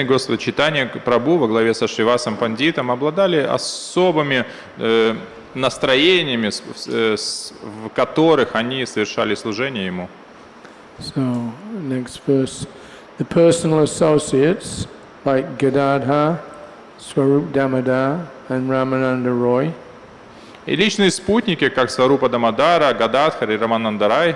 Господа читания Прабху во главе со Шривасом Пандитом обладали особыми настроениями, в которых они совершали служение Ему. So, next verse. The personal associates like Gadadhar, Swarup Damodar and Ramananda Roy. И личные спутники, как Сварупа Дамодара, Гададхар и Раманандарай,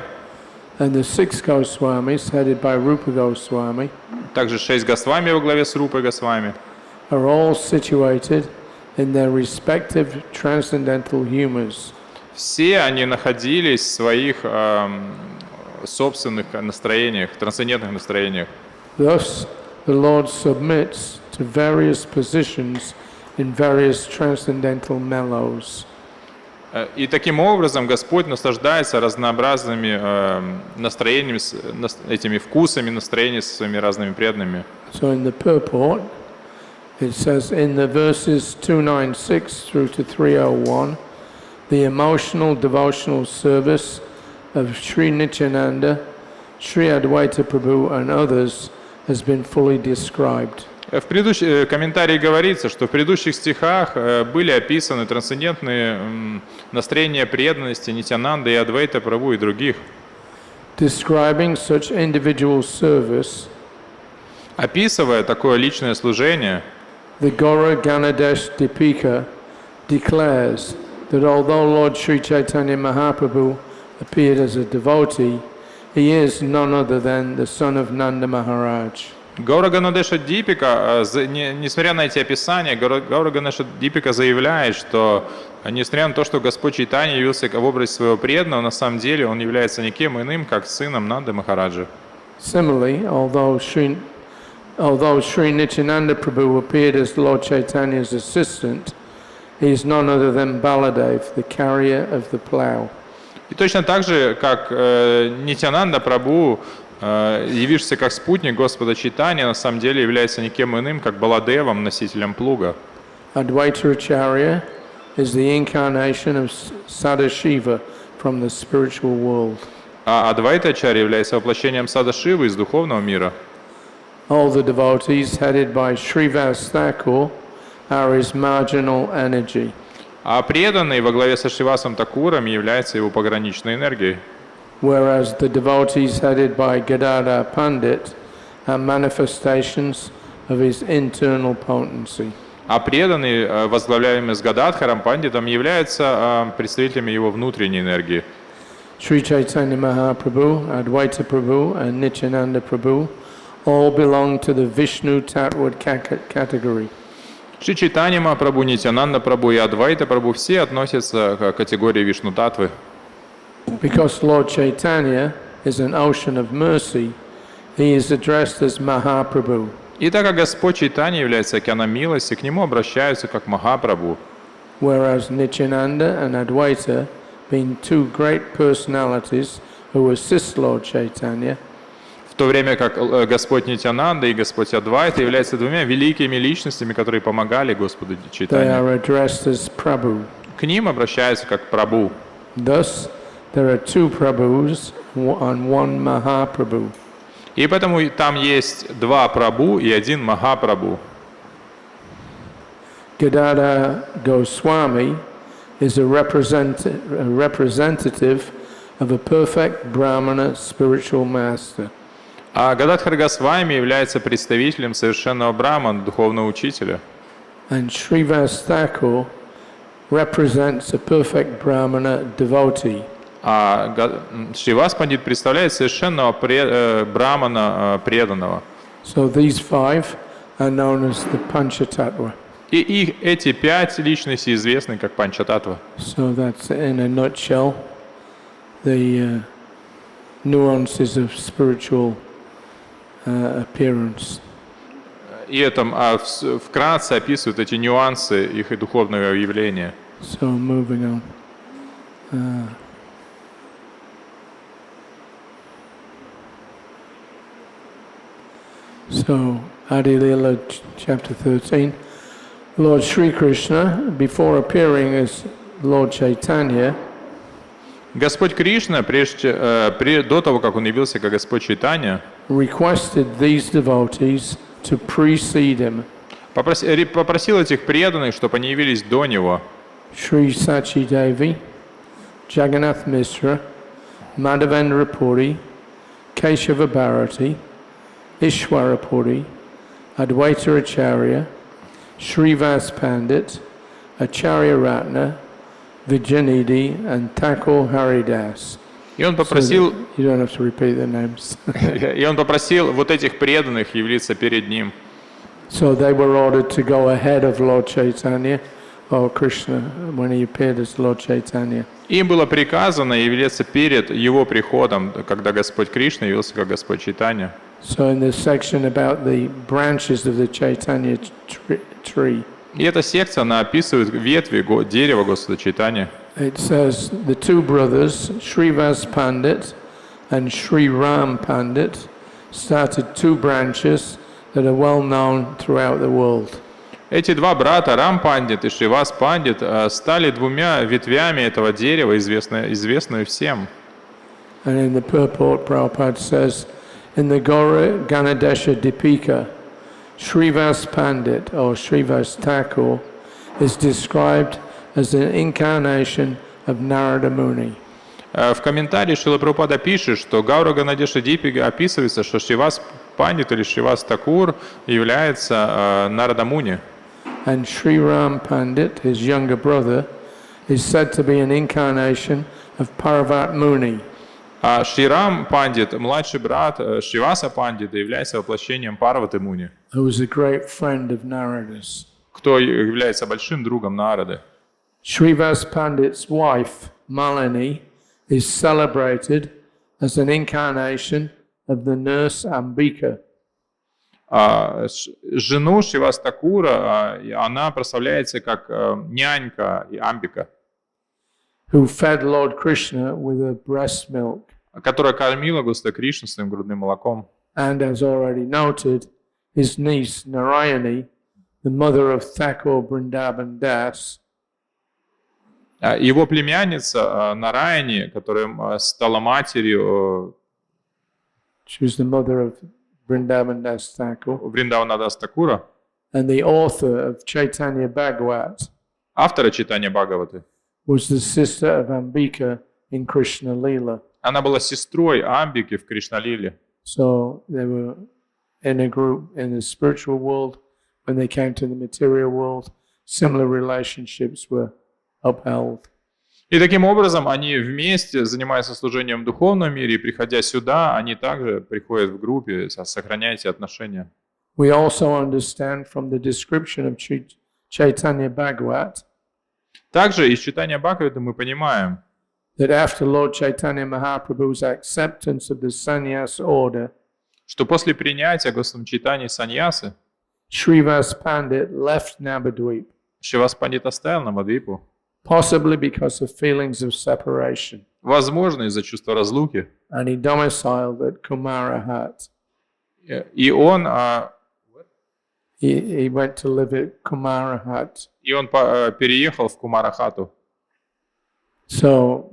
And the 6 Goswamis, headed by Rupa Goswami, также 6 Госвами во главе с Рупой Госвами, are all situated in their respective transcendental humors. все они находились в своих собственных настроениях, трансцендентных настроениях. Thus, the Lord submits to various positions in various transcendental mellows. И таким образом Господь наслаждается разнообразными настроениями, этими вкусами настроений со своими разными преданными. So in the purport, it says in the verses 296 through to 301, the emotional devotional service of Sri Nityananda, Sri Advaita Prabhu and others has been fully described. В комментарии говорится, что в предыдущих стихах были описаны трансцендентные настроения преданности Нитьянанды и Адвайта Прабху и других. Describing such individual service, описывая такое личное служение, the Gaura Ganadesh Dipika declares that although Lord Sri Chaitanya Mahaprabhu appeared as a devotee, he is none other than the son of Nanda Maharaj. Гаура Ганадеша Дипика, несмотря на эти описания, Гаура Ганадеша Дипика заявляет, что несмотря на то, что Господь Чайтанья явился в образе своего преданного, на самом деле он является никем иным, как сыном Нанды Махараджа. Similarly, although Sri Nityananda Prabhu appeared as Lord Chaitanya's assistant, he is none other than Baladev, the carrier of the plough. И точно так же, как Нитьянанда Прабху, явившийся как спутник Господа Чайтаньи, на самом деле является никем иным, как Баладевом, носителем плуга. Advaita Acharya is the incarnation of Sadashiva from the spiritual world. А Адвайта Ачарья является воплощением Садашивы из духовного мира. All the devotees headed by Srivas Thakur are his marginal energy. А преданный во главе со Шривасом Такуром является его пограничной энергией. Whereas the devotees headed by Gadadhar Pandit are manifestations of his internal potency. А преданный, возглавляемый с Гададхаром Пандитом, является представителями его внутренней энергии. Sri Chaitanya Mahaprabhu, Advaita Prabhu and Nityananda Prabhu all belong to the Vishnu Tattva category. Шри Чайтанья Махапрабху, Нитьянанда Прабху и Адвайта Прабху все относятся к категории Вишну Татвы. Because Lord Chaitanya is an ocean of mercy, he is addressed as Mahaprabhu. И так как Господь Чайтанья является океаном милости, к нему обращаются как Махапрабху. Whereas Nityananda and Advaita, being two great personalities who assist Lord Chaitanya, в то время как Господь Нитьянанда и Господь Адвайта являются двумя великими личностями, которые помогали Господу they Чайтанье. are addressed as Prabhu. К ним обращаются как Прабху. Thus, there are 2 Prabhus and 1 Mahaprabhu. И поэтому там есть 2 Прабху и 1 Махапрабху. Gadadhar Goswami is a representative of a perfect Brahmana spiritual master. А Гададхар Госвами является представителем совершенного Брахмана, духовного учителя. And Srivas Thakur represents a perfect Brahmana devotee. А Шривас Пандит представляет совершенного Брахмана преданного. So these 5 are known as the Panchatattva. И эти 5 личностей известны как Панчататтва. So that's in a nutshell the nuances of spiritual appearance. И это вкратце описывают эти нюансы их и духовного явления. So moving on. So, Adi Lila, chapter 13. Lord Sri Krishna, before appearing as Lord Chaitanya, Господь Кришна, до того, как Он явился как Господь Чайтанья, requested these devotees to precede him. Попросил этих преданных, чтобы они явились до него. Shri Sachi Devi, Jagannath Mishra, Madhavendra Puri, Keshava Bharati, Ishwara Puri, Advaita Acharya, Shrivas Pandit, Acharya Ratna, Vijayanidhi, and Thakur Haridas. И он попросил, You don't have to repeat their names. и он попросил вот этих преданных явиться перед ним. So they were ordered to go ahead of Lord Chaitanya, or Krishna, when he appeared as Lord Chaitanya. Им было приказано явиться перед его приходом, когда Господь Кришна явился как Господь Чайтанья. So in this section about the branches of the Chaitanya tree, И эта секция, она описывает ветви дерева Господа Чайтаньи. it says the two brothers, Shrivasa Pandit and Shri Ram Pandit, started two branches that are well known throughout the world. Эти два брата, Рам Пандит и Шривас Пандит, стали двумя ветвями этого дерева, известные всем. And in the purport, Prabhupada says, in the Gaura Ganadesha Dipika, Shrivas Pandit or Shrivas Thakur is described as an incarnation of Narada Muni. В комментарии Шрила Прабхупада пишет, что Гаура Ганадеша Дипика описывается, что Шривас Пандит или Шривас Такур является Нарада Муни. And Shri Ram Pandit, his younger brother, is said to be an incarnation of Parvat Muni. А Шрирам Пандит, младший брат Шриваса Пандита, является воплощением Парваты Муни, Who was a great friend of Narada's. кто является большим другом Нарады. Shrivas Pandit's wife, Malini, is celebrated as an incarnation of the nurse Ambika. Жену Шривас Такура, она прославляется как нянька и Амбика, Who fed Lord Krishna with her breast milk. которая кормила Господа Кришну своим грудным молоком. And as already noted, his niece Narayani, the mother of Thakur Vrindavan Das, Его племянница Нараяни, которая стала матерью she was the mother of Vrindavan Das Thakur, Вриндаванадас Такура, and the author of Chaitanya Bhagavat, автора читания Бхагаваты, was the sister of Ambika in Krishna Lila. она была сестрой Амбики в Кришналиле. So they were in a group in the spiritual world. When they came to the material world, similar relationships were upheld. И таким образом они вместе занимаются служением в духовном мире, и приходя сюда, они также приходят в группе, сохраняя эти отношения. We also understand from the description of Chaitanya Bhagavat Также из читания Бхагаваты мы понимаем, that after Lord Chaitanya Mahaprabhu's acceptance of the sannyas order, что после принятия Господом Чайтаньи саньясы, Shrivas Pandit left Navadvip, Шривас Пандит оставил Намадвипу, possibly because of feelings of separation, возможно, из-за чувства разлуки, and he domiciled at Kumarahat. и он He went to live at Kumarahat. переехал в Кумарахату. So,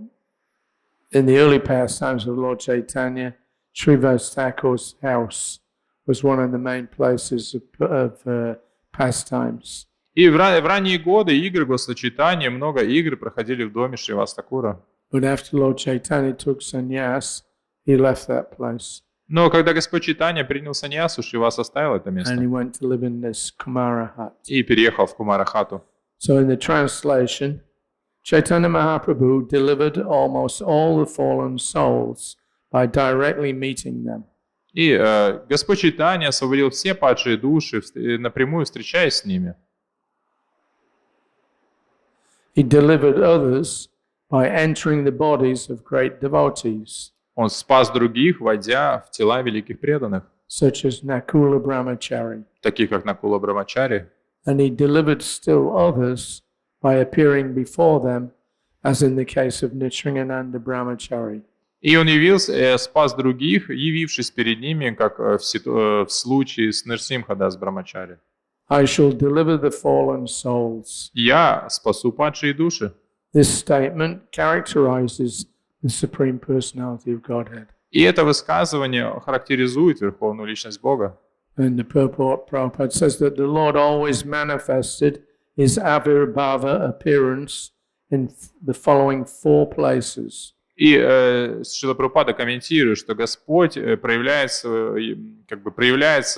in the early pastimes of Lord Chaitanya, Srivas Thakur's house was one of the main places of pastimes. И в ранние годы игры Господа Чайтаньи, много игр проходили в доме Шривас Такура. But after Lord Chaitanya took sannyas, he left that place. Но когда Господь Чайтанья принял саньясу, Шривас оставил это And he место went to live in this Kumara hut. и переехал в Кумарахату. So in the translation, Chaitanya Mahaprabhu delivered almost all the fallen souls by directly meeting them. И Господь Чайтанья освободил все падшие души, напрямую встречаясь с ними. He delivered others by entering the bodies of great devotees, Он спас других, войдя в тела великих преданных, such as Nakula Brahmachari. таких как Накула Брамачари. And he delivered still others by appearing before them, as in the case of Nityananda Brahmachari. И он явился, спас других, явившись перед ними, как в случае с Нрсимхадас Брамачари. I shall deliver the fallen souls. Я спасу падшие души. This statement characterizes the Supreme Personality of Godhead. И это высказывание характеризует Верховную Личность Бога. And the purport Prabhupada says that the Lord always manifested his Avirbhava appearance in the following 4 places. И Шрила Прабхупада комментирует, что Господь проявляется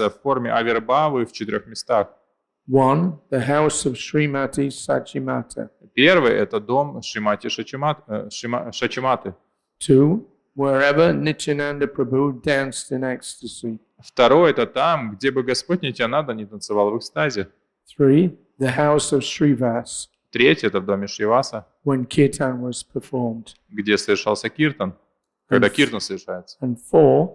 в форме авирбхавы в 4 местах. 1. The house of Srimati Sachimata. Первый – это дом Шримати Шачиматы. 2. Wherever Nityananda Prabhu danced in ecstasy. Второй – это там, где бы Господь Нитьянанда не танцевал в экстазе. 3. The house of Srivasa. Третий – это в доме Шриваса, When kirtan was performed. где совершался киртан, когда киртан совершается. And 4.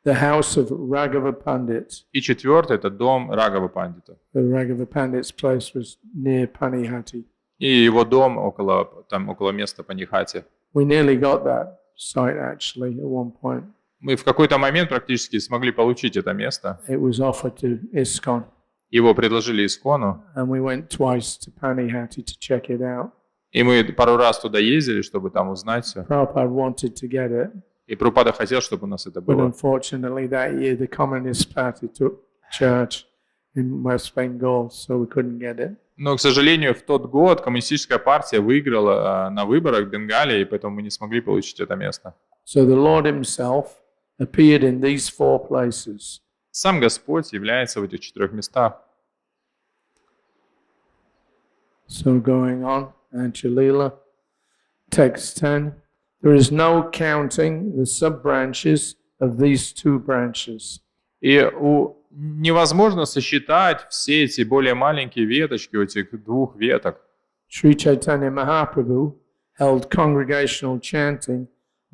The house of Raghava Pandit. И четвертый – это дом Рагава Пандита. The Raghava Pandit's place was near Panihati. И его дом около места Панихати. We nearly got that site actually at one point. Мы в какой-то момент практически смогли получить это место. It was offered to ISKCON. Его предложили Искону, And we went twice to Panihati to check it out. и мы пару раз туда ездили, чтобы там узнать все. Prabhupada wanted to get it, И Прабхупада хотел, чтобы у нас это but было. unfortunately that year the Communist Party took charge in West Bengal, so we couldn't get it. Но, к сожалению, в тот год коммунистическая партия выиграла на выборах в Бенгалии, и поэтому мы не смогли получить это место. So the Lord himself appeared in these 4 places. Сам Господь является в этих 4 местах. So going on, Anjalila, text 10. There is no counting the sub-branches of these 2 branches. И невозможно сосчитать все эти более маленькие веточки у этих 2 веток. Sri Chaitanya Mahaprabhu held congregational chanting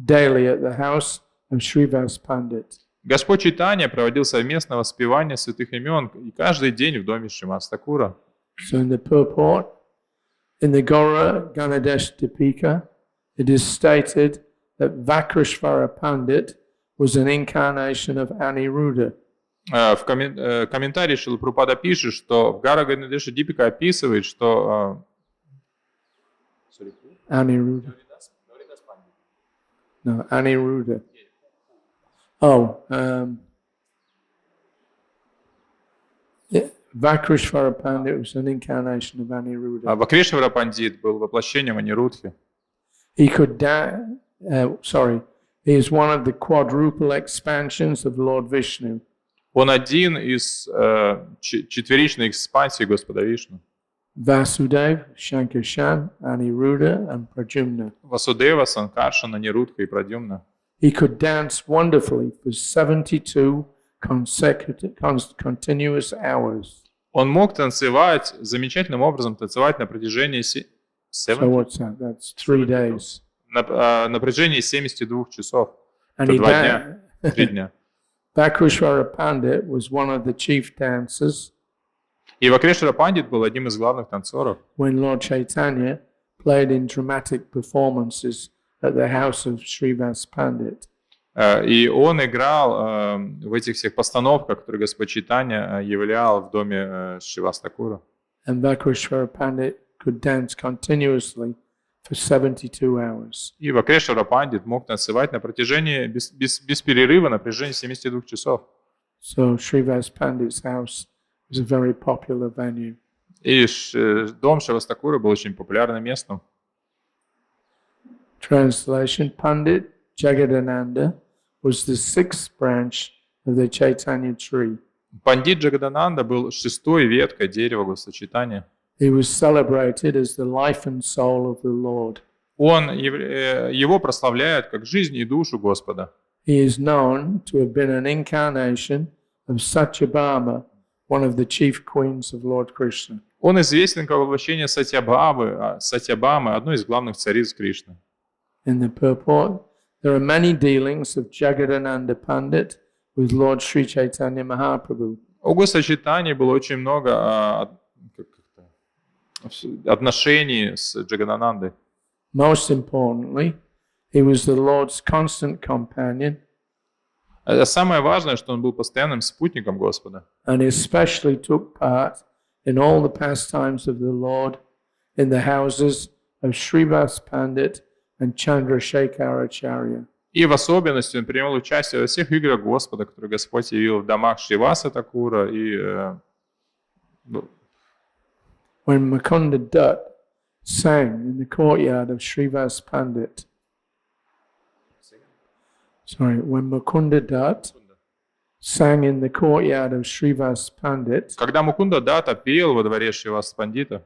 daily at the house of Srivasa Pandita. Господь Чайтанья проводил совместное воспевание святых имен и каждый день в доме Шримас Такура. So in the purport, in the Gaura Ganadesh Dipika, it is stated that Vakrishvara Pandit was an incarnation of Aniruddha. В комментарии Шрила Прабхупада пишет, что в Гара Ганадеша Дипика описывает, что... Aniruddha. No, Aniruddha. Oh, yeah, Vakrishvara Pandit was an incarnation of Aniruddha. Вакрешвара Пандит был воплощением Анирудхи. He could he is one of the quadruple expansions of Lord Vishnu. Он один из четверичной экспансий Господа Вишну. Vasudeva, Shankarshan, Aniruddha, and Pradyumna. Васудева, Санкаршана, Нирудха и Прадюмна. He could dance wonderfully for 72 continuous hours. Он мог танцевать, замечательным образом танцевать на протяжении So what's that? That's 3 days. на протяжении 72 часов. And Это he 2 дня, 3 дня. Vakrishvara Pandit was one of the chief dancers И Вакрешвара Пандит был одним из главных танцоров. when Lord Chaitanya played in dramatic performances at the house of Srivasa Pandita. И он играл в этих всех постановках, которые Господь Чайтанья являл в доме Шриваса Такура. And Vakrishvara Pandit could dance continuously for 72 hours. И Вакрешвара Пандит мог танцевать на протяжении, без перерыва, на протяжении 72 часов. So Srivasa Pandit's house was a very popular venue. И дом Шриваса Такура был очень популярным местом. Translation: Pandit Jagadananda was the 6th branch of the Chaitanya tree. Пандит Джагадананда был 6-й веткой дерева Господа Чайтаньи. He was celebrated as the life and soul of the Lord. Его прославляют как жизнь и душу Господа. He is known to have been an incarnation of Satyabhama, one of the chief queens of Lord Krishna. Он известен как воплощение Сатьябамы, одной из главных цариц Кришны. In the purport, there are many dealings of Jagadananda Pandit with Lord Sri Chaitanya Mahaprabhu. У Господа Чайтаньи было очень много отношений с Джагаданандой. Most importantly, he was the Lord's constant companion Самое важное, что он был постоянным спутником Господа. and especially took part in all the pastimes of the Lord in the houses of Srivasa Pandit and Chandrasekhara Acharya. И в особенности он принимал участие во всех играх Господа, которые Господь явил в домах Шриваса Такура. И When Mukunda Dutt sang in the courtyard of Srivasa Pandit, when Mukunda Dutt sang in the courtyard of Srivasa Pandit, когда Мукунда Датта пел во дворе Шриваса Пандита,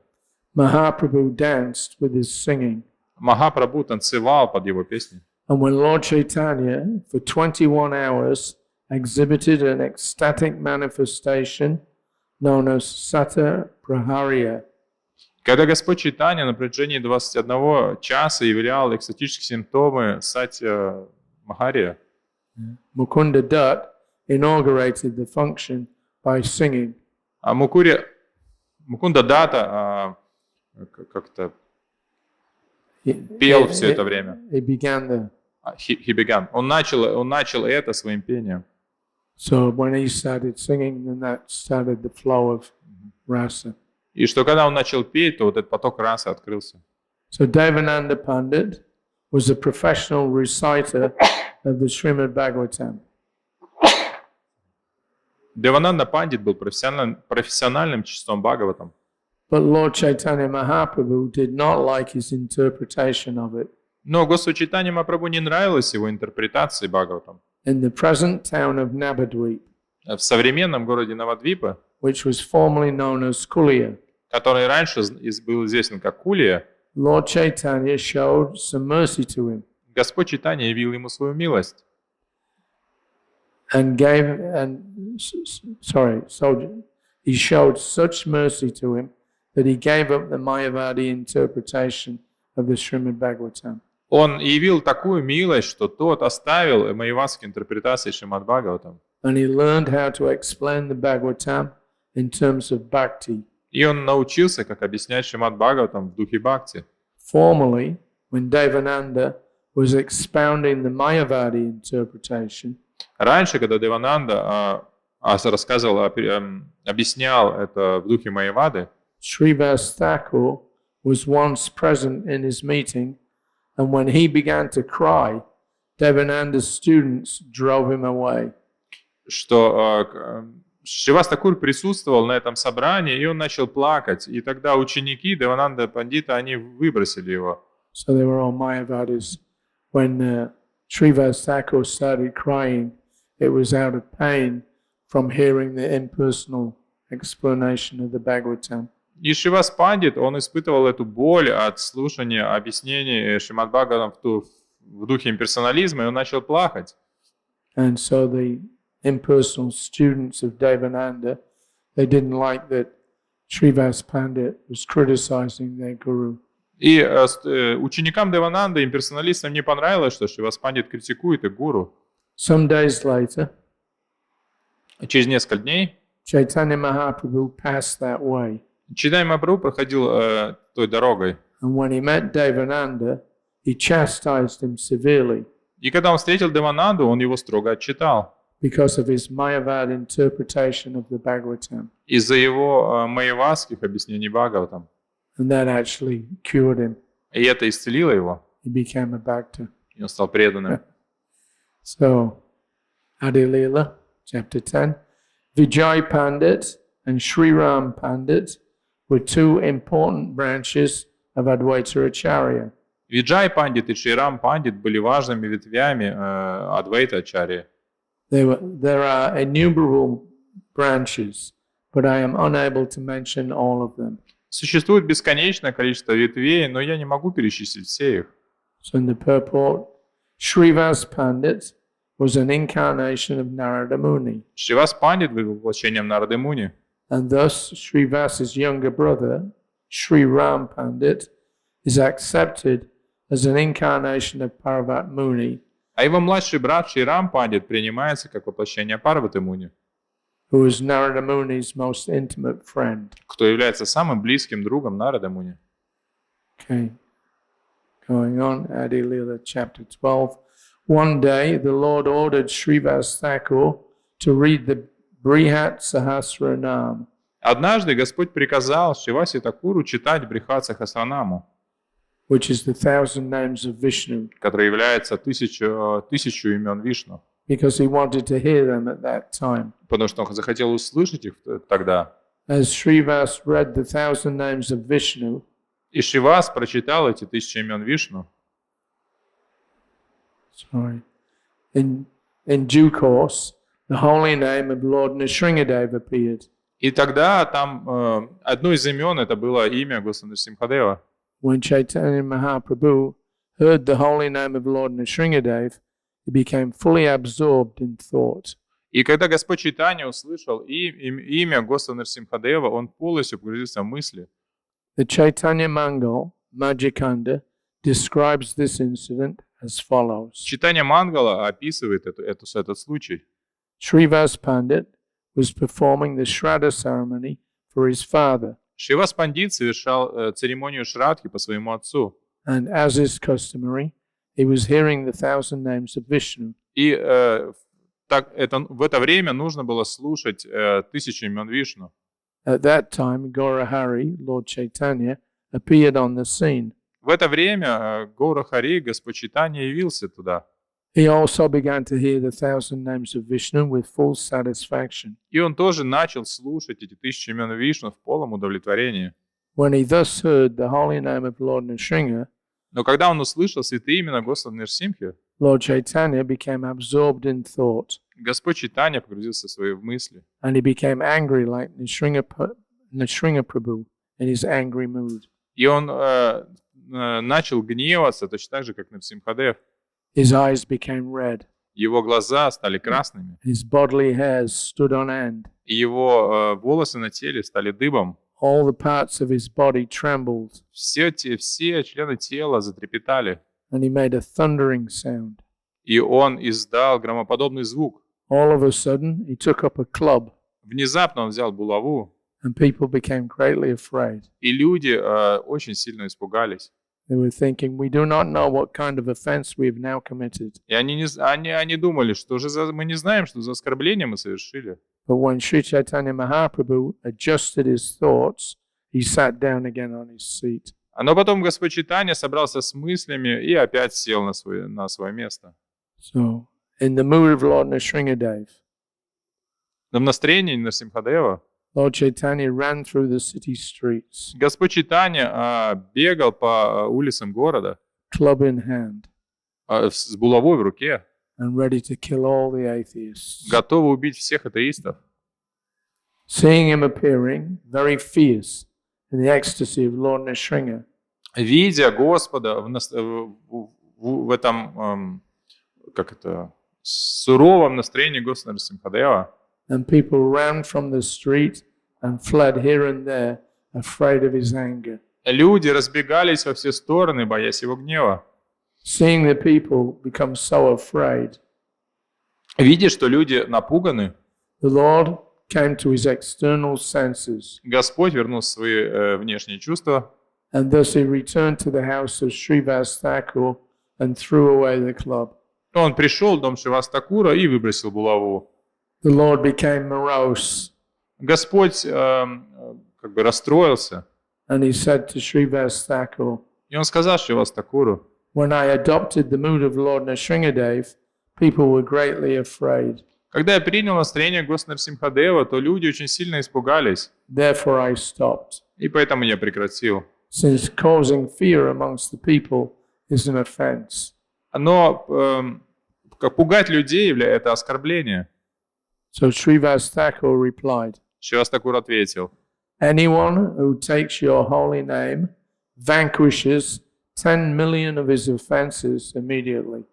Mahaprabhu danced with his singing. Махапрабху танцевал под его песни. And when Lord Chaitanya, for 21 hours, exhibited an ecstatic manifestation known as Sata Praharya, Когда Господь Чайтанья на протяжении 21 часа являл экстатические симптомы Сатья Махария, Mukunda Dutt inaugurated the function by singing. а Мукунда Датта как-то пел все это время. He began the. He began. Он начал это своим пением. So when he started singing, then that started the flow of rasa. И что когда он начал петь, то вот этот поток расы открылся. So Devananda Pandit was a professional reciter of the Srimad Bhagavatam. Девананда Пандит был профессиональным чтецом Бхагаватам. But Lord Chaitanya Mahaprabhu did not like his interpretation of it. Но Господу Чайтанье Махапрабху не нравилась его интерпретация Бхагаватам. In the present town of Navadvip, В современном городе Навадвипа, which was formerly known as Kulia, который раньше был известен как Кулия, Lord Chaitanya showed some mercy to him Господь Чайтанья явил ему свою милость. He showed such mercy to him that he gave up the Mayavadi interpretation of the Srimad Bhagavatam. Он явил такую милость, что тот оставил майявадские интерпретации Шримад Бхагаватам. And he learned how to explain the Bhagavatam in terms of bhakti. И он научился, как объяснять Шримад Бхагаватам в духе бхакти. Formerly, when Devananda was expounding the Mayavadi interpretation, Раньше, когда Девананда объяснял это в духе Майявады, Srivasa Thakur was once present in his meeting, and when he began to cry, Devananda's students drove him away. что Шривас Такур присутствовал на этом собрании, и он начал плакать. И тогда ученики Девананда Пандита, они выбросили его. So they were all Mayavadis. When Srivasa Thakur started crying, it was out of pain from hearing the impersonal explanation of the Bhagavatam. И Шривас Пандит, он испытывал эту боль от слушания объяснений Шримад Бхагаватам в духе имперсонализма, и он начал плакать. And so the impersonal students of Devananda, they didn't like that Srivasa Pandit was criticizing their guru. И ученикам Девананды, имперсоналистам, не понравилось, что Шривас Пандит критикует их гуру. Some days later, Через несколько дней Chaitanya Mahaprabhu passed that way. Чайтанья Махапрабху проходил той дорогой. And when he met Devananda, he chastised him severely И когда он встретил Девананду, он его строго отчитал because of his Mayavad interpretation of the Bhagavatam. из-за его майявадских объяснений Бхагаватам. And that actually cured him. И это исцелило его, He became a bhakta. и он стал преданным. So, Adi Leela, chapter 10. Vijay Pandit and Sri Ram Pandit were two important branches of Advaita Acharya. Виджай Пандит и Шрирам Пандит были важными ветвями Адвайта Ачарьи. There are innumerable branches, but I am unable to mention all of them. Существует бесконечное количество ветвей, но я не могу перечислить все их. So in the purport, Srivasa Pandit was an incarnation of Narada Muni, Шривас Пандит был воплощением Нарды Муни. and thus Srivasa's younger brother, Sri Ram Pandit, is accepted as an incarnation of Parvat Muni, А его младший брат Шрирам Пандит принимается как воплощение Парваты Муни, who was Narada Muni's most intimate friend. кто является самым близким другом Нарады Муни. Okay, going on, Adi Leela, chapter 12. One day, the Lord ordered Srivasa Thakur to read the Brihat Sahasranam. Однажды Господь приказал Шривасе Такуру читать Брихат Сахасранаму. which is the 1000 names of Vishnu, который является тысячу имен Вишну, because he wanted to hear them at that time. потому что он захотел услышать их тогда. As Srivas read the 1000 names of Vishnu, И Шривас прочитал эти 1000 имен Вишну. In due course, the holy name of Lord Nrsingadev appeared. И тогда там одно из имен это было имя Господа Симхадева. When Chaitanya Mahaprabhu heard the holy name of Lord Nrsingadev, he became fully absorbed in thought. И когда Господь Чайтанья услышал имя Господа Симхадева, он полностью погрузился в мысли. The Chaitanya Mangal, Majjikanda, describes this incident as follows. Читание Мангала описывает этот случай. Srivasa Pandita was performing the Shraddha ceremony for his father, Шривас Пандит совершал церемонию Шрадхи по своему отцу. and as is customary, he was hearing the 1000 names of Vishnu. И в это время нужно было слушать 1000 имен Вишну. At that time, Gaura-Hari, Lord Chaitanya, appeared on the scene. В это время Гаура Хари, Господь Чайтанья, явился туда. He also began to hear the 1000 names of Vishnu with full satisfaction. И он тоже начал слушать эти 1000 имен Вишну в полном удовлетворении. When he thus heard the holy name of Lord Nrsinga, Но когда он услышал святые имена Господа Нрсимхи, Lord Chaitanya became absorbed in thought, Господь Чайтанья погрузился в свои мысли. and he became angry like Nrsinga Prabhu in his angry mood. И он начал гневаться, точно так же, как Нрсимхадев. His eyes became red, Его глаза стали красными, his bodily hairs stood on end, и его волосы на теле стали дыбом. all the parts of his body trembled, Все члены тела затрепетали, and he made a thundering sound. и он издал громоподобный звук. All of a sudden, he took up a club, Внезапно он взял булаву, and people became greatly afraid. и люди очень сильно испугались. They were thinking, we do not know what kind of offense we have now committed. И они думали, что же мы не знаем, что за оскорбление мы совершили. But when Sri Chaitanya Mahaprabhu adjusted his thoughts, he sat down again on his seat. Но потом Господь Чайтанья собрался с мыслями и опять сел на свое место. So, in the mood of Lord Nrsingadev, В настроении Нрсимхадева Lord Chaitanya ran through the city streets, Господь Чайтанья бегал по улицам города club in hand, с булавой в руке, and ready to kill all the atheists. готовый убить всех атеистов. Seeing him appearing, very fierce, in the ecstasy of Lord Nrsinga, Видя Господа в этом суровом настроении Господа Нрсимхадева, and people ran from the street and fled here and there, afraid of his anger. люди разбегались во все стороны, боясь его гнева. Seeing the people become so afraid, Видя, что люди напуганы, the Lord came to his external senses, Господь вернул свои внешние чувства, and thus he returned to the house of Srivasa Thakur and threw away the club. он пришел в дом Шриваса Такура и выбросил булаву. The Lord became morose, Господь расстроился, and he said to Srivasa Thakur, и он сказал Шриваса Такуру: when I adopted the mood of Lord Nrsingadev, people were greatly afraid. когда я принял настроение Господа Нрсимхадева, то люди очень сильно испугались, Therefore I stopped, и поэтому я прекратил. since causing fear amongst the people is an offense. Но пугать людей – это оскорбление. So Srivasa Thakur replied, Шривас Такур ответил: anyone who takes your holy name vanquishes 10 million of his offenses immediately.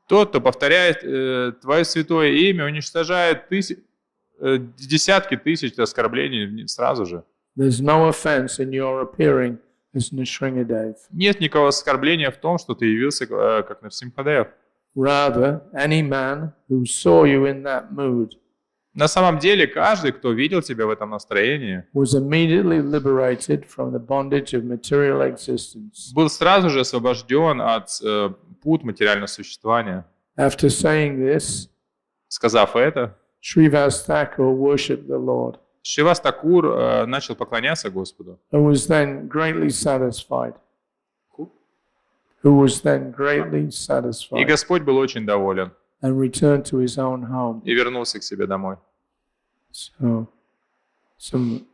тот, кто повторяет твое святое имя, уничтожает десятки тысяч оскорблений сразу же. There's no offense in your appearing as Nrsingadev. Нет никакого оскорбления в том, что ты явился как Нрсимхадев. Rather, any man who saw you in that mood На самом деле, каждый, кто видел тебя в этом настроении, was immediately liberated from the bondage of material existence. был сразу же освобожден от пут материального существования. After saying this, Сказав это, Srivasa Thakur worshipped the Lord Шривас Такур начал поклоняться Господу. and was then greatly satisfied. who was then greatly И satisfied Господь был очень доволен and returned to his own home. и вернулся к себе домой. So, some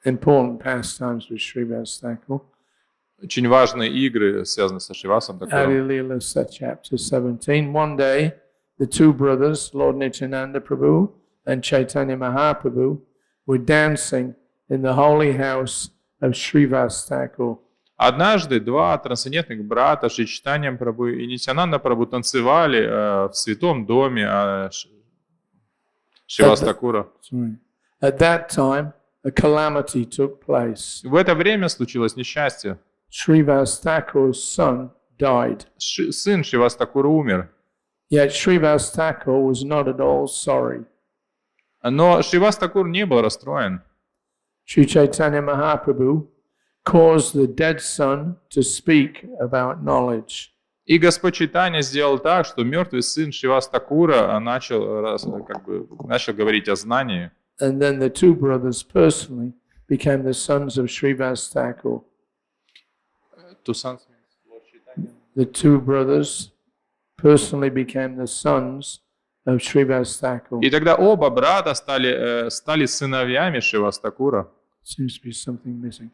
important pastimes with Srivasa Thakur. Очень важные игры, связанные со Шривасом Такуром. Adi Leela chapter 17. One day, the two brothers, Lord Nityananda Prabhu and Chaitanya Mahaprabhu, were dancing in the holy house of Srivasa Thakur. Однажды два трансцендентных брата Шри Чайтанья Прабху и Нитьянанда Прабху танцевали в святом доме Шриваса Такура. At that time, a calamity took place. В это время случилось несчастье. Srivasa Thakur's son died. Сын Шриваса Такура умер. Yet Srivasa Thakur was not at all sorry. Но Шриваса Такур не был расстроен. Sri Chaitanya Mahaprabhu caused the dead son to speak about knowledge. И Господь Чайтанья сделал так, что мертвый сын Шриваса Такура начал говорить о знании. And then the two brothers personally became the sons of Srivasa Thakur. The two brothers personally became the sons of Srivasa Thakur. И тогда оба брата стали сыновьями Шриваса Такура. Seems to be something missing.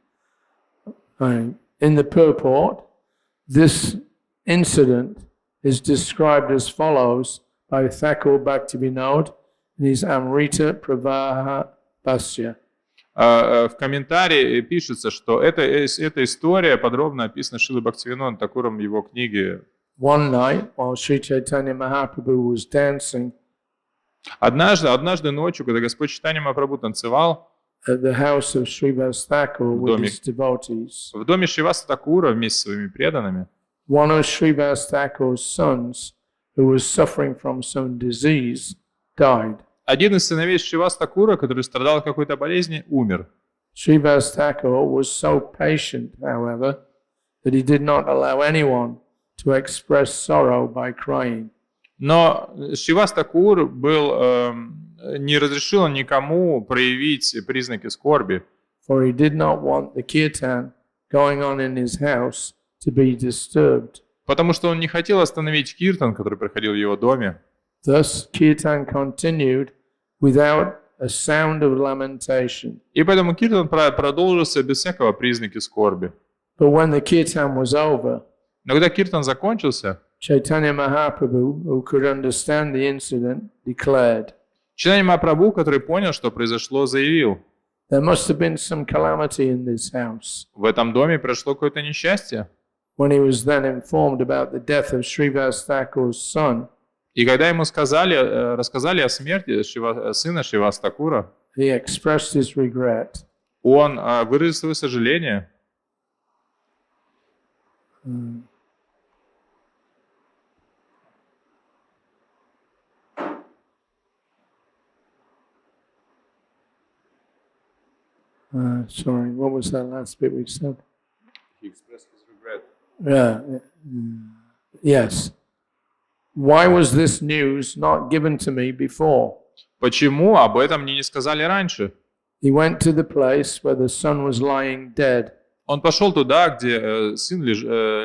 In the purport, this incident is described as follows by Thakur Bhaktivinoda in his Amrita Pravaha Bhasya. В комментарии пишется, что эта история подробно описана Шрилой Бхактивинодом Такуром в его книге. One night, while Sri Chaitanya Mahaprabhu was dancing, однажды ночью, когда Господь Чайтанья Махапрабху танцевал at the house of Srivasa Thakur with his devotees, в доме Шриваса Такура вместе с своими преданными, one of Srivasa Thakur's sons, who was suffering from some disease, died. один из сыновей Шриваса Такура, который страдал от какой-то болезни, умер. Srivasa Thakur was so patient, however, that he did not allow anyone to express sorrow by crying. Но Шриваса Такур не разрешил никому проявить признаки скорби. For he did not want the kirtan going on in his house to be disturbed. Потому что он не хотел остановить киртан, который проходил в его доме. Thus, kirtan continued without a sound of lamentation. И поэтому киртан продолжился без всякого признаки скорби. But when the kirtan was over, Но когда киртан закончился, Chaitanya Mahaprabhu, who could understand the incident, declared, Чайтанья Махапрабху, который понял, что произошло, заявил: there must have been some calamity in this house. в этом доме произошло какое-то несчастье. When he was then informed about the death of Srivasa Thakur's son, И когда ему рассказали о смерти сына Шриваса Такура, he expressed his regret. он выразил свое сожаление. Sorry, what was that last bit we said? He expressed his regret. Yes. Why was this news not given to me before? Почему об этом мне не сказали раньше? He went to the place where the son was lying dead, Он пошел туда, где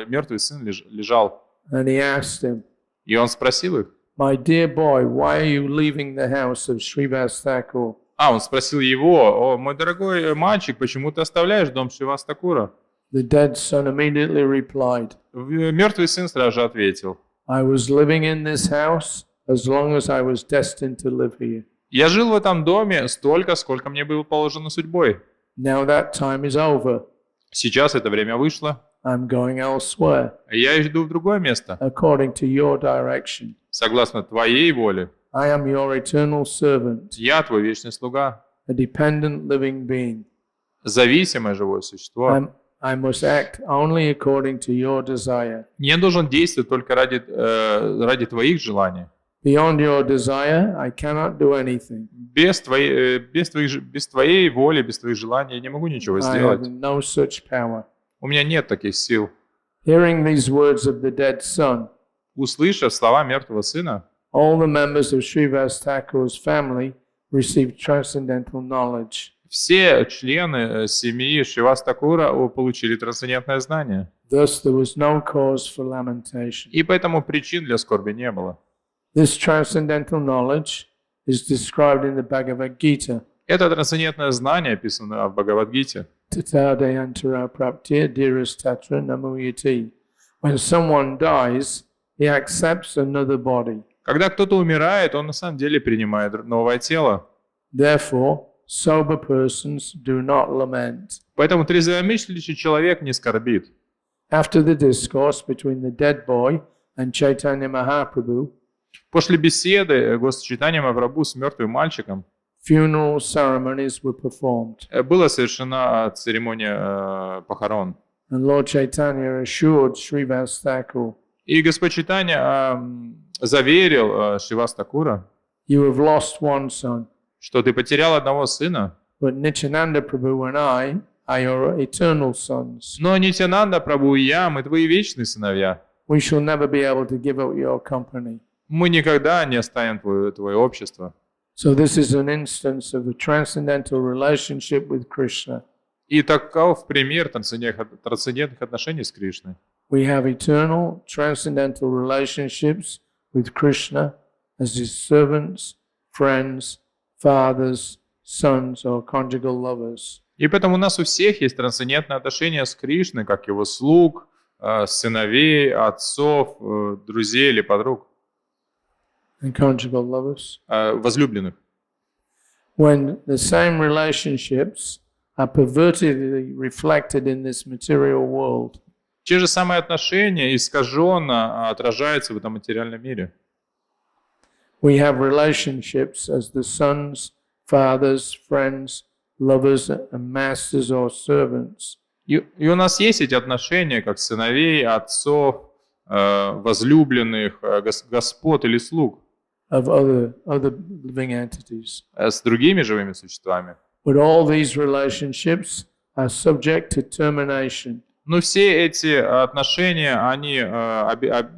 мертвый сын лежал, and he asked him, и он спросил их. my dear boy, why are you leaving the house of Srivasa Thakur? Он спросил его: мой дорогой мальчик, почему ты оставляешь дом Шриваса Такура? The dead son immediately replied, Мертвый сын сразу же ответил: I was living in this house as long as I was destined to live here. я жил в этом доме столько, сколько мне было положено судьбой. Now that time is over. Сейчас это время вышло. I'm going elsewhere, Я иду в другое место, according to your direction. согласно твоей воле. I am your eternal servant, Я твой вечный слуга, a dependent living being. зависимое живое существо. I must act only according to your desire. Я должен действовать только ради твоих желаний. Beyond your desire, I cannot do anything. Без твоей воли, без твоих желаний я не могу ничего I сделать. have no such power. У меня нет таких сил. Hearing these words of the dead son, Услышав слова мертвого сына, all the members of Srivasa Thakur's family received transcendental knowledge. Все члены семьи Шриваса Такура получили трансцендентное знание. Thus, there was no cause for lamentation. И поэтому причин для скорби не было. This transcendental knowledge is described in the Bhagavad Gita. Это трансцендентное знание описано в Бхагавад-гите. Tatadayantara praptir dirastatra namuyati. When someone dies, he accepts another body. Когда кто-то умирает, он на самом деле принимает новое тело. Therefore, sober persons do not lament. Поэтому трезвомыслящий человек не скорбит. After the discourse between the dead boy and Chaitanya Mahaprabhu, После беседы Госчитания Махапрабху с мертвым мальчиком funeral ceremonies were performed. была совершена церемония похорон. And Lord Chaitanya assured Srivasa Thakur, И Господь Чайтанья заверил Шриваса Такура, you have lost one son, что ты потерял одного сына, but Nityananda Prabhu and I are your eternal sons. но Нитянанда Прабху и я, мы твои вечные сыновья. We shall never be able to give up your company. Мы никогда не оставим твое общество. So this is an instance of the transcendental relationship with Krishna. И таков пример трансцендентных отношений с Кришной. We have eternal transcendental relationships with Krishna as his servants, friends, fathers, sons or conjugal lovers. И поэтому у нас у всех есть трансцендентные отношения с Кришной, как его слуг, сыновей, отцов, друзей или подруг, And conjugal lovers. возлюбленных. When the same relationships are pervertedly reflected in this material world, Те же самые отношения искаженно отражаются в этом материальном мире. we have relationships as the sons, fathers, friends, lovers, and masters or servants. И у нас есть эти отношения, как сыновей, отцов, возлюбленных, господ или слуг Of other living entities. с другими живыми существами. But all these relationships are subject to termination. Но все эти отношения, они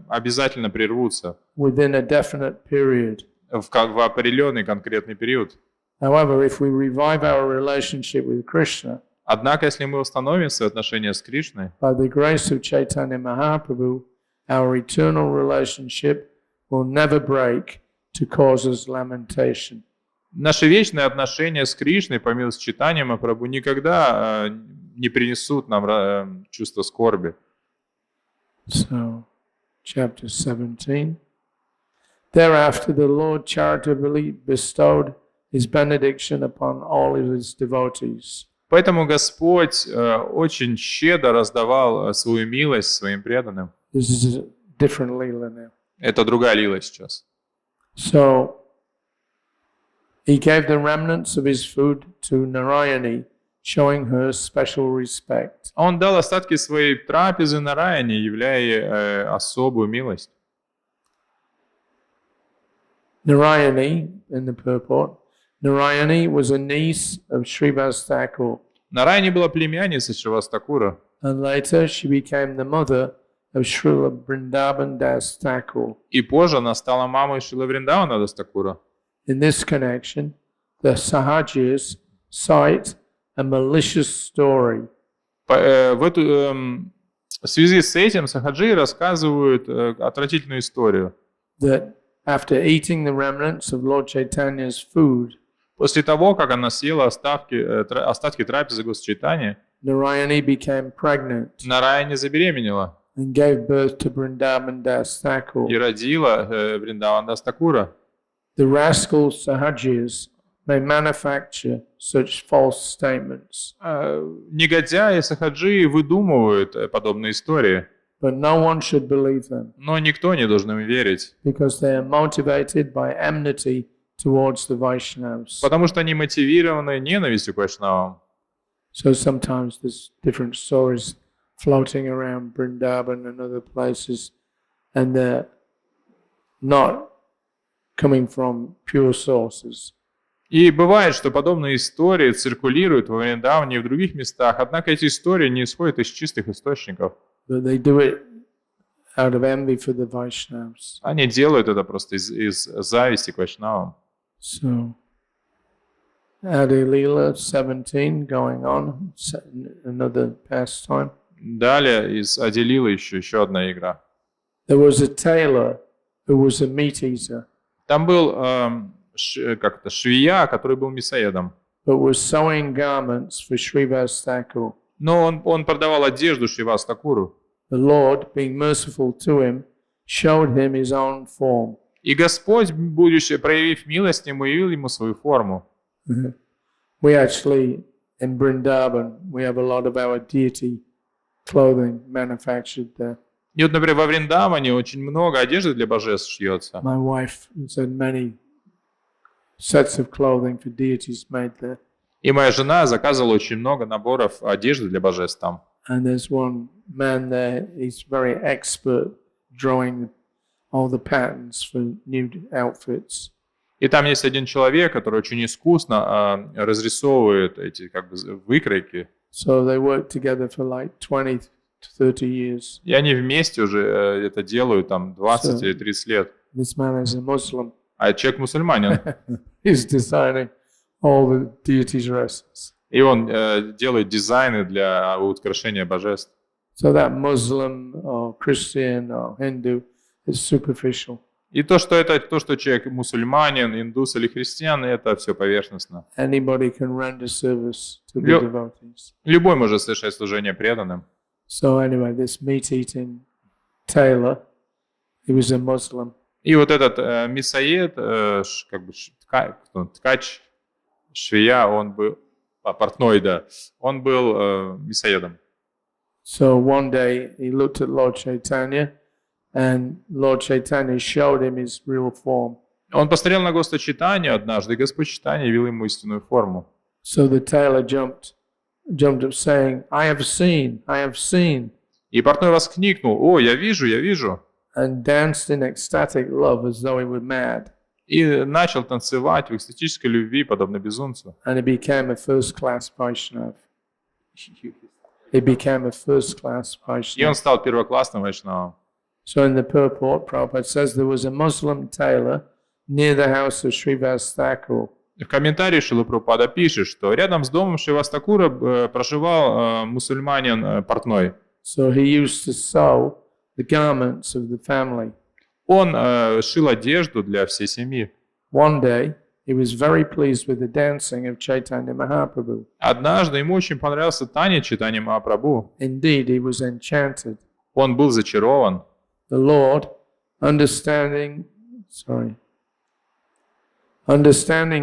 обязательно прервутся Within a definite period. в определенный конкретный период. However, if we revive our relationship with Krishna, Однако, если мы установим свои отношения с Кришной, by the grace of Chaitanya Mahaprabhu, our eternal relationship will never break to cause us lamentation. наши вечные отношения с Кришной, по милости Чайтаньи Махапрабху, никогда не принесут нам чувство скорби. So, chapter 17. Thereafter, the Lord charitably bestowed his benediction upon all of his devotees. Поэтому Господь очень щедро раздавал свою милость своим преданным. This is a different lila now. Это другая лила сейчас. So, he gave the remnants of his food to Narayani, showing her special respect. Он дал остатки своей трапезы Нараяне, являя ей особую милость. Narayani, in the purport, Narayani was a niece of Srivasa Thakur, Нараяне была племянницей Шриваса Такура, and later she became the mother of Srila Vrindavan Das Thakur. и позже она стала мамой Шрила Вриндавана Дас Такура. In this connection, the Sahajis cite a malicious story В связи с этим сахаджи рассказывают отвратительную историю. that after eating the remnants of Lord Chaitanya's food, После того, как она съела остатки трапезы Госчайтаньи, Narayani became pregnant Нараяне забеременела and gave birth to Vrindavan Das Thakur. и родила Вриндаван Дас Такура. The rascal Sahajis may manufacture such false statements, Негодяи сахаджи выдумывают подобные истории, but no one should believe them но никто не должен им верить, because they are motivated by enmity towards the Vaishnavas. потому что они мотивированы ненавистью к вайшнавам. So sometimes there's different stories floating around Vrindavan and other places, and they're not coming from pure sources. И бывает, что подобные истории циркулируют во Вриндаване и в других местах, однако эти истории не исходят из чистых источников. But they do it out of envy for the Vaishnavas. Они делают это просто из зависти к вайшнавам. So, Adi Leela 17 going on, another pastime. Далее из Аделилы еще одна игра. There was a tailor who was a meat eater, Там был швея, который был мясоедом. but was sewing garments for Srivasa Thakur. Но он продавал одежду Шривас Такуру. The Lord, being merciful to him, showed him his own form. И Господь, будучи, проявив милость ему, явил ему свою форму. We actually, in Vrindavan, we have a lot of our deity clothing manufactured there. И вот, например, во Вриндаване очень много одежды для божеств шьется. My wife has had many sets of clothing for deities made there. И моя жена заказывала очень много наборов одежды для божеств там. And there's one man there, he's very expert drawing all the patterns for new outfits. И там есть один человек, который очень искусно разрисовывает эти как бы выкройки. So they work together for like 20 to 30 years. И они вместе уже это делают там 20 или 30 лет. This man is a Muslim. А человек мусульманин. He's designing all the deity dresses. И он делает дизайны для украшения божеств. So that Muslim or Christian or Hindu is superficial. И то, что человек мусульманин, индус или христиан, это все поверхностно. Anybody can render service to the devotees. Любой может совершать служение преданным. So anyway, this meat-eating tailor, he was a Muslim. И вот этот мясоед, как бы ткач, швея, он был, портной, да, он был мясоедом. So one day he looked at Lord Chaitanya, and Lord Chaitanya showed him his real form. Он посмотрел на Господа Чайтанью однажды, и Господь Чайтанья явил ему истинную форму. So the tailor jumped up saying, I have seen. И портной воскликнул: «О, я вижу!» And danced in ecstatic love as though he were mad. И начал танцевать в экстатической любви, подобно безумцу. And he became a first-class Vaishnava. He became a first-class И он Vaishnava. стал первоклассным вайшнавом. So in the purport, Prabhupada says there was a Muslim tailor near the house of Srivasa Thakur. В комментарии Шрила Прабхупада пишет, что рядом с домом Шриваса Такура проживал мусульманин портной. So he used to sew the garments of the family. Он шил одежду для всей семьи. One day, he was very pleased with the dancing of Chaitanya Mahaprabhu. Однажды ему очень понравился танец Чайтаньи Махапрабху. Indeed, he was enchanted. Он был зачарован. The Lord, understanding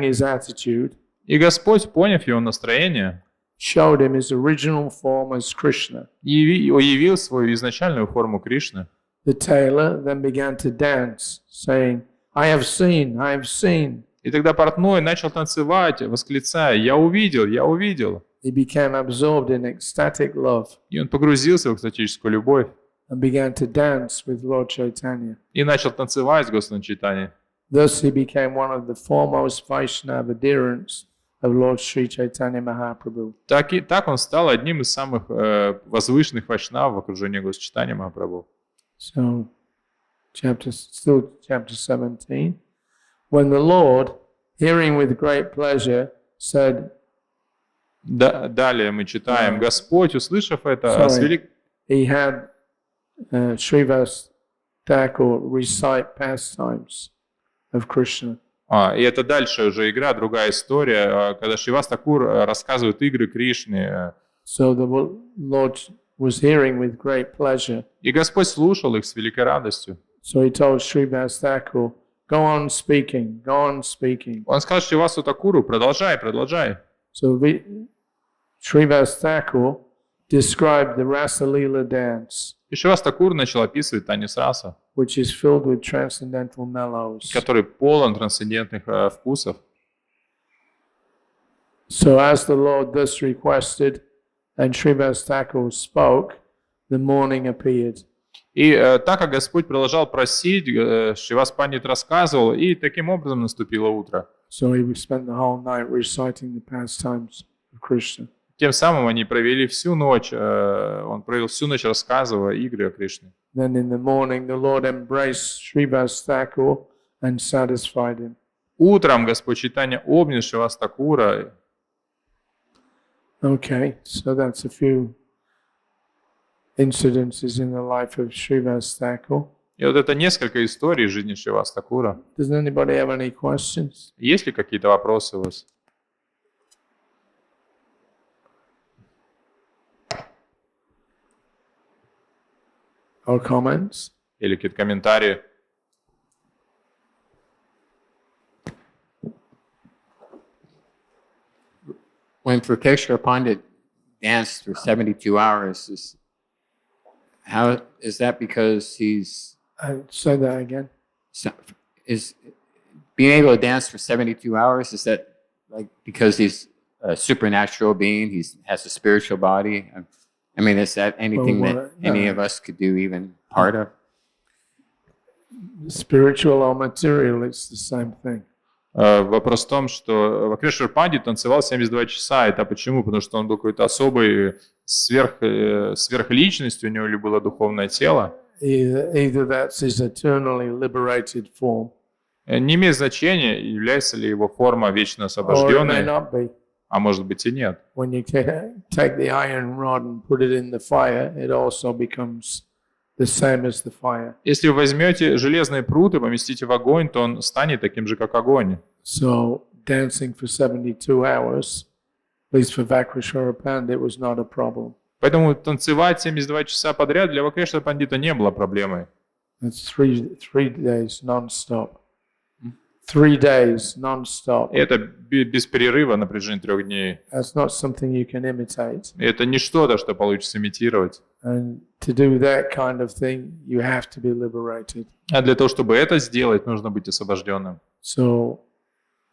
his attitude, И Господь, поняв его настроение, showed him his original form as Krishna. явил свою изначальную форму Кришны. The tailor then began to dance, saying, I have seen. И тогда портной начал танцевать, восклицая: «Я увидел!» He became absorbed in ecstatic love И он погрузился в экстатическую любовь and began to dance with Lord Chaitanya. и начал танцевать с Господом Чайтаньей. Thus he became one of the foremost Vaishnava adherents of Lord Sri Chaitanya Mahaprabhu. Так он стал одним из самых возвышенных вайшнавов в окружении Господа Чайтаньи Махапрабху. So, chapter 17. When the Lord, hearing with great pleasure, said, Далее мы читаем: Господь, услышав это, he had Srivasa Thakur recite pastimes of Krishna. И это дальше уже игра, другая история, когда Шривас Такур рассказывает игры Кришны. So the Lord was hearing with great pleasure. И Господь слушал их с великой радостью. So he told Srivasa Thakur, go on speaking. Он сказал Шривасу Такуру: продолжай. So Srivasa Thakur described the Rasa Leela dance, И Шривас Такур начал описывать танец раса, which is filled with transcendental mellows. который полон трансцендентных вкусов. So as the Lord thus requested, and Srivasa Thakur spoke, the morning appeared. И так как Господь продолжал просить, Шривас Пандит рассказывал, и таким образом наступило утро. So he spent the whole night reciting the pastimes of Krishna. Тем самым они провели всю ночь, он провел всю ночь, рассказывая игры о Кришне. Then in the morning, the Lord embraced Srivasa Thakur and satisfied him. Утром Господь Чайтанья обнял Шриваса Такура. Okay, so that's a few incidences in the life of Srivasa Thakur. И вот это несколько историй из жизни Шриваса Такура. Does anybody have any questions Есть ли какие-то вопросы у вас? or comments? Или какие-то комментарии? When Shri Pandit danced for 72 hours, is that because he's Say that again. is being able to dance for 72 hours? Is that like because he's a supernatural being? He has a spiritual body. I mean, is that anything that any of us could do, even part of? Spiritual or material, it's the same thing. Вопрос в том, что Шри Пандит танцевал 72 часа. Это почему? Потому что он был какой-то особой сверхличностью, у него или было духовное тело. Either that's his eternally liberated form, Не имеет значения, является ли его форма вечно or it may освобожденной, not be. а может быть и нет. When you take the iron rod and put it in the fire, it also becomes the same as the fire. Если вы возьмете железный пруд и поместите в огонь, то он станет таким же, как огонь. So dancing for 72 hours, at least for Vakrashara Pandit, it was not a problem. Поэтому танцевать 72 часа подряд для Шри Пандита не было проблемой. It's three days non-stop. 3 days non-stop. И это без перерыва на протяжении 3 дней. That's not something you can imitate. И это не что-то, что получится имитировать. And to do that kind of thing, you have to be liberated. А для того, чтобы это сделать, нужно быть освобожденным. So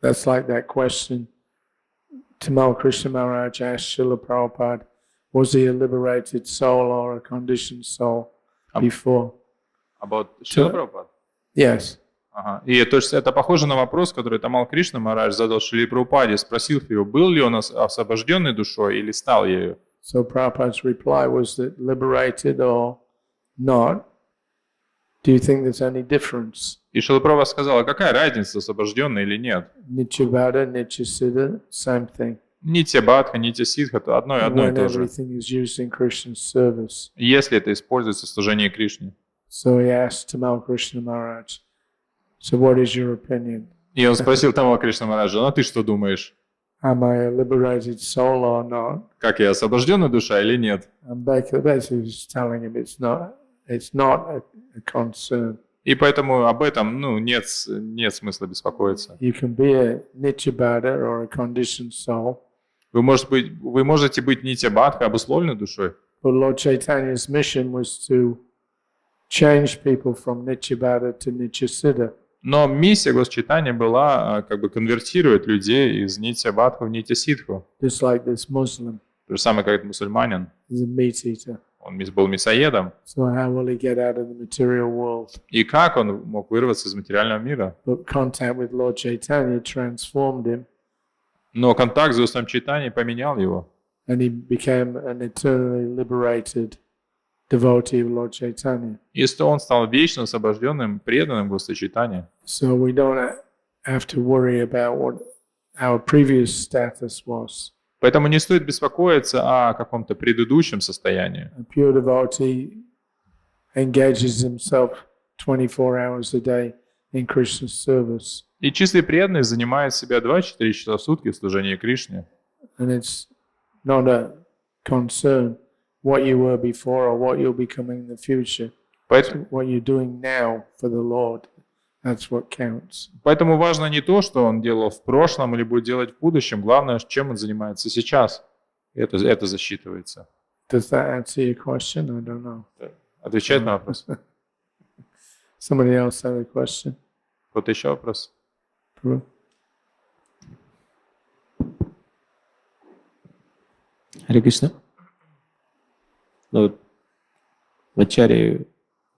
that's like that question. Tamal Krishna Maharaj asked Srila Prabhupada, was he a liberated soul or a conditioned soul before? About Шрила Прабхупада? Yes. Ага. И то есть это похоже на вопрос, который Тамал Кришна Махарадж задал Шриле Прабхупаде, спросил его, был ли он освобожденной душой или стал ею. So Prabhupada's reply was that liberated or not, do you think there's any difference? И Шрила Прабхупада сказал, а какая разница, освобожденный или нет? Nityabhada, Nityasiddha, same thing. Нитья Бадха, Нитья Сидха, это одно и When то же. everything is used in Krishna's service. Если это используется в служении Кришне. So he asked Tamal Krishna Maharaj, so what is your opinion? И он спросил Тамала Кришна Махараджа, ну а ты что думаешь? Am I a liberated soul or not? Как я, освобожденная душа или нет? And basically he's telling him it's not a concern. И поэтому об этом нет смысла беспокоиться. You can be a Nityabhada or a conditioned soul. Вы можете быть Нитья Бадха, обусловленной душой. But Lord Chaitanya's mission was to change people from Nityabhada to Nityasiddha. Но миссия Госчитания была как бы конвертировать людей из Нитья Бадха в Нитья Сидху. Just like this Muslim То же самое, как этот мусульманин. is a meat eater. Он был мясоедом. So how will he get out of the material world? И как он мог вырваться из материального мира? But contact with Lord Chaitanya transformed him, Но контакт с Господом Чайтаньей поменял его. and he became an eternally liberated devotee of Lord Chaitanya. И он стал вечно освобожденным, преданным Господу Чайтанье. So we don't have to worry about what our previous status was. Поэтому не стоит беспокоиться о каком-то предыдущем состоянии. A pure devotee engages himself 24 hours a day in Krishna's service. И чистый преданный занимает себя 24 часа в сутки в служении Кришне. And it's not a concern what you were before or what you'll become in the future. Поэтому, What you're doing now for the Lord, that's what counts. поэтому важно не то, что он делал в прошлом или будет делать в будущем. Главное, чем он занимается сейчас. Это засчитывается. Does that answer your question? I don't know. Отвечает на вопрос. Somebody else have a question? Вот еще вопрос. Prabhu? Хари Кришна. Вот в Ачаре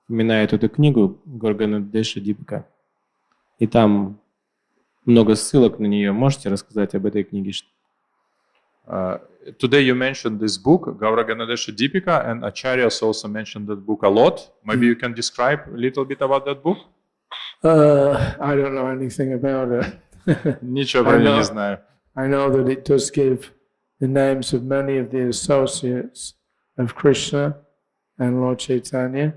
упоминает эту книгу Горганадеша Дипика. И там много ссылок на нее. Можете рассказать об этой книге? Today you mentioned this book, Gauraganadesha Deepika, and Acharyas also mentioned that book a lot. Maybe you can describe a little bit about that book? I don't know anything about it. Ничего про I нее know. не знаю. I know that it does give the names of many of the associates of Krishna and Lord Chaitanya.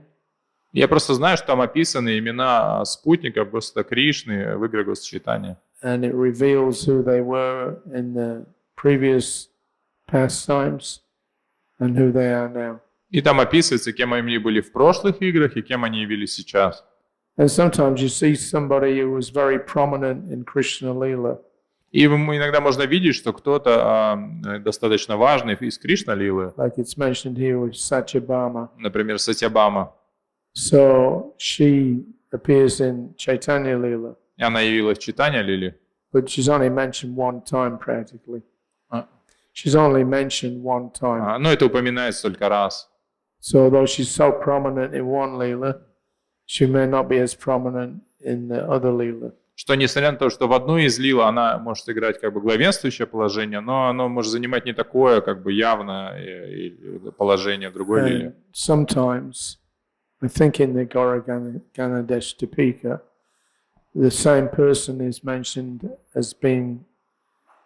Я просто знаю, что там описаны имена спутников Господа Кришны в играх Господа. And it reveals who they were in the previous pastimes and who they are now. И там описывается, кем они были в прошлых играх и кем они явились сейчас. And sometimes you see somebody who was very prominent in Krishna Lila. И иногда можно видеть, что кто-то достаточно важный из Кришна-лилы, Like it's mentioned here with Satyabhama. например, Сатьябама, So she appears in Chaitanya Lila, и она явилась в Чайтанья-лиле. but she's only mentioned one time practically. А. She's only mentioned one time. Но это упоминается только раз. So although she's so prominent in one Lila, she may not be as prominent in the other Lila. Что несмотря на то, что в одной из лил она может играть как бы главенствующее положение, но оно может занимать не такое как бы явное положение в другой лиле. And sometimes, I think in the Ganadesh Dipika, the same person is mentioned as being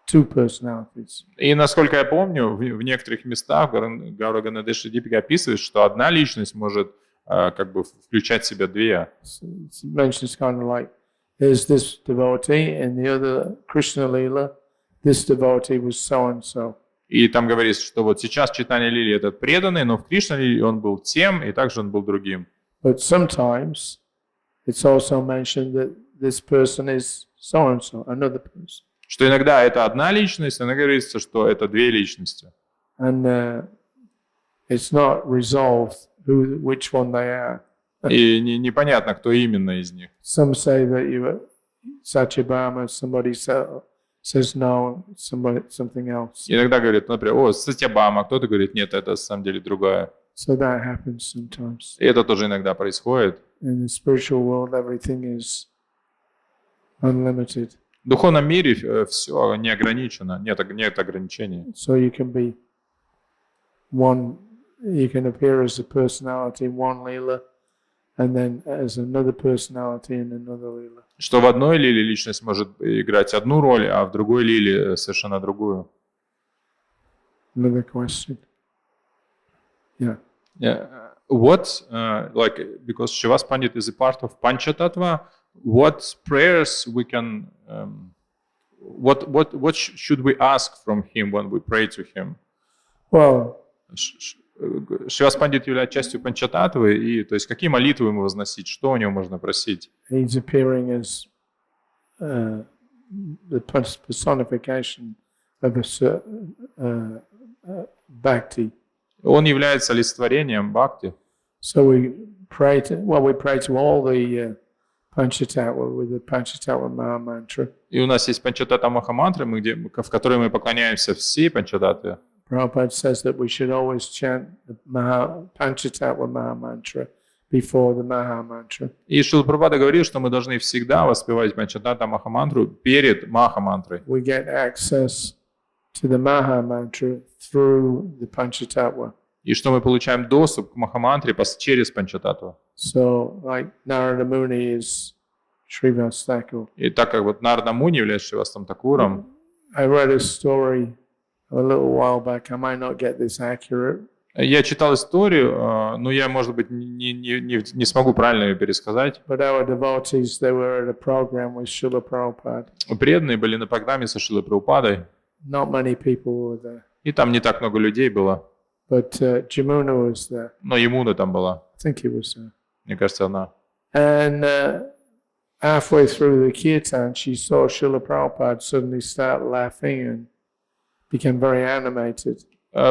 two personalities. И насколько я помню, в некоторых местах Гаура Ганадеши Дипика описывает, что одна личность может как бы включать в себя две. So it mentions kind of like, there's this devotee, and the other Krishna Lila, this devotee was so and so. И там говорится, что вот сейчас Чайтанья Лили этот преданный, но в Кришна Лиле он был тем, и также он был другим. But sometimes it's also mentioned that this person is so and so, another person. Что иногда это одна личность, иногда говорится, что это две личности. And it's not resolved which one they are. И непонятно, кто именно из них. Some say that you are Satyabhama, somebody says no, something else. Иногда говорят, например, о, Сатьябама, кто-то говорит, нет, это на самом деле другое. So that happens sometimes. И это тоже иногда происходит. In the spiritual world, everything is unlimited. В духовном мире все не ограничено, нет ограничений. So you can be one, you can appear as a personality in one lila, and then as another personality in another lila. Что в одной лиле личность может играть одну роль, а в другой лиле совершенно другую. Another question. Yeah. Yeah. What, like, because Shrivasa Pandita is a part of Panchatattva, what prayers we can, what should we ask from him when we pray to him? Well, Шриваса Пандит является частью Панчататтвы, и то есть какие молитвы ему возносить, что у него можно просить? he's appearing as the personification of a bhakti. Он является олицетворением бхакти. So we pray to all the Panchatattva with the Panchatattva Maha Mantra. И у нас есть Панчататтва Махамантры, в которой мы поклоняемся всей Панчататтве. Prabhupada says that we should always chant the Panchatattva Maha Mantra before the Maha Mantra. И Шрила Прабхупада говорил, что мы должны всегда воспевать Панчататтва Махамантру перед Махамантрой. We get access to the Maha Mantra through the Panchatattva. И что мы получаем доступ к Махамантре через Панчататтву. So, like Narada Muni is Srivas Thakur. И так как вот Нарада Муни является Шривасом Такуром, I read a story a little while back. I might not get this accurate. я читал историю, но я, может быть, не смогу правильно ее пересказать. But our devotees, they were at a program with Srila Prabhupada. Преданные были на программе со Шрилой Прабхупадой, Not many people were there. и там не так много людей было. But Jamuna was there. Но Ямуна там была, I think he was there. мне кажется, она. And halfway through the kirtan, she saw Srila Prabhupada suddenly start laughing and became very animated.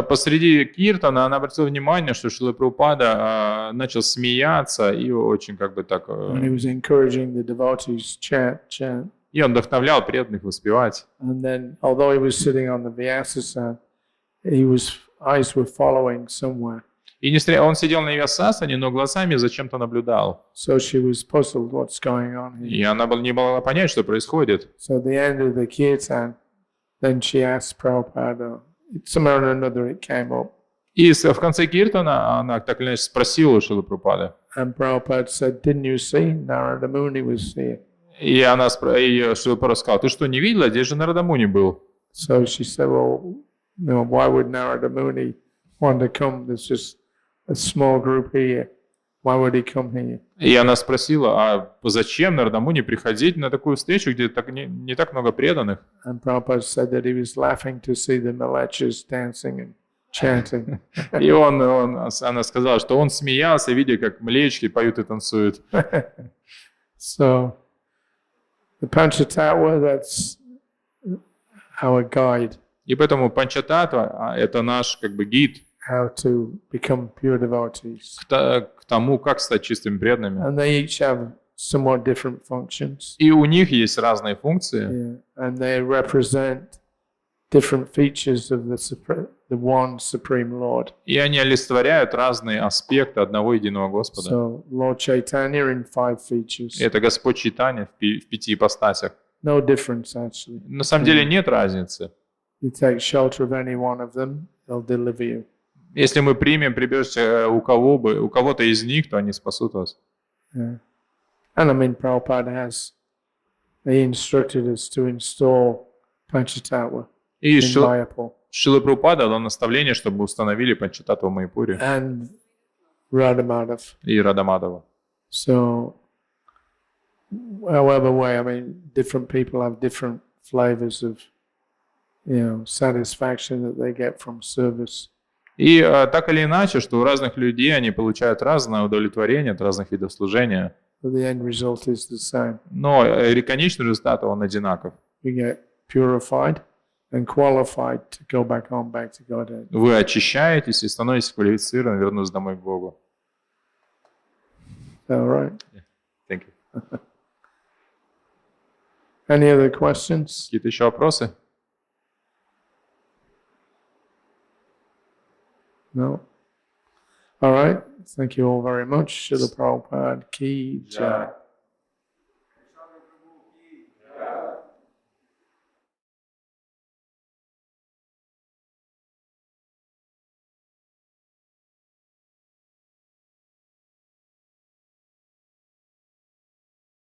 Посреди киртана она обратила внимание, что Шрила Прабхупада начал смеяться и очень как бы так... And he was encouraging the devotees chant. И он вдохновлял преданных воспевать. And then, although he was sitting on the Vyasasana, his eyes were following somewhere. И несмотря он сидел на Вьясасане, но глазами зачем-то наблюдал. So she was puzzled what's going on here. И она не могла понять, что происходит. So at the end of the kirtan, then she asked Prabhupada, somewhere or another it came up. И в конце киртана она так или иначе спросила у Шрилы Прабхупады. And Prabhupada said, didn't you see Narada Muni was here? И и Шрила Прабхупада сказал: ты что, не видела, здесь же Нарада Муни был? So she said, well, why would Narada Muni want to come? There's just a small group here. Why would he come here? И она спросила: а зачем Нарада Муни приходить на такую встречу, где не так много преданных? And Prabhupada said that he was laughing to see the malechas dancing and chanting. И она сказала, что он смеялся, видя, как млечки поют и танцуют. So the Panchatattva, that's our guide, И поэтому Панчататва — это наш как бы гид how to become pure devotees. к тому, как стать чистыми преданными. And they each have somewhat different functions. И у них есть разные функции, Yeah. And they represent different features of the one Supreme Lord. и они олицетворяют разные аспекты одного единого Господа. So Lord Chaitanya in 5 features. Это Господь Чайтанья в 5 ипостасях. No difference actually. На самом деле нет разницы. You take shelter of any one of them, they'll deliver you. Если мы примем прибежище у кого-то из них, то они спасут вас. Yeah. And I mean, Prabhupada he instructed us to install Panchatattva И in Mayapur. Шрила Прабхупада дал наставление, чтобы установили Панчататтву в Майяпуре And Radhamadhav. и Радамадова. So, however way, I mean, different people have different flavors of, satisfaction that they get from service. И так или иначе, что у разных людей они получают разное удовлетворение от разных видов служения, But the end result is the same. но конечный результат он одинаков. We get purified and qualified to go back home, back to Godhead. Вы очищаетесь и становитесь квалифицированы вернуться домой к Богу. Is that all right? Thank you. Any other questions? Какие-то еще вопросы? No? All right. Thank you all very much. Srila Prabhupada Ki Jai.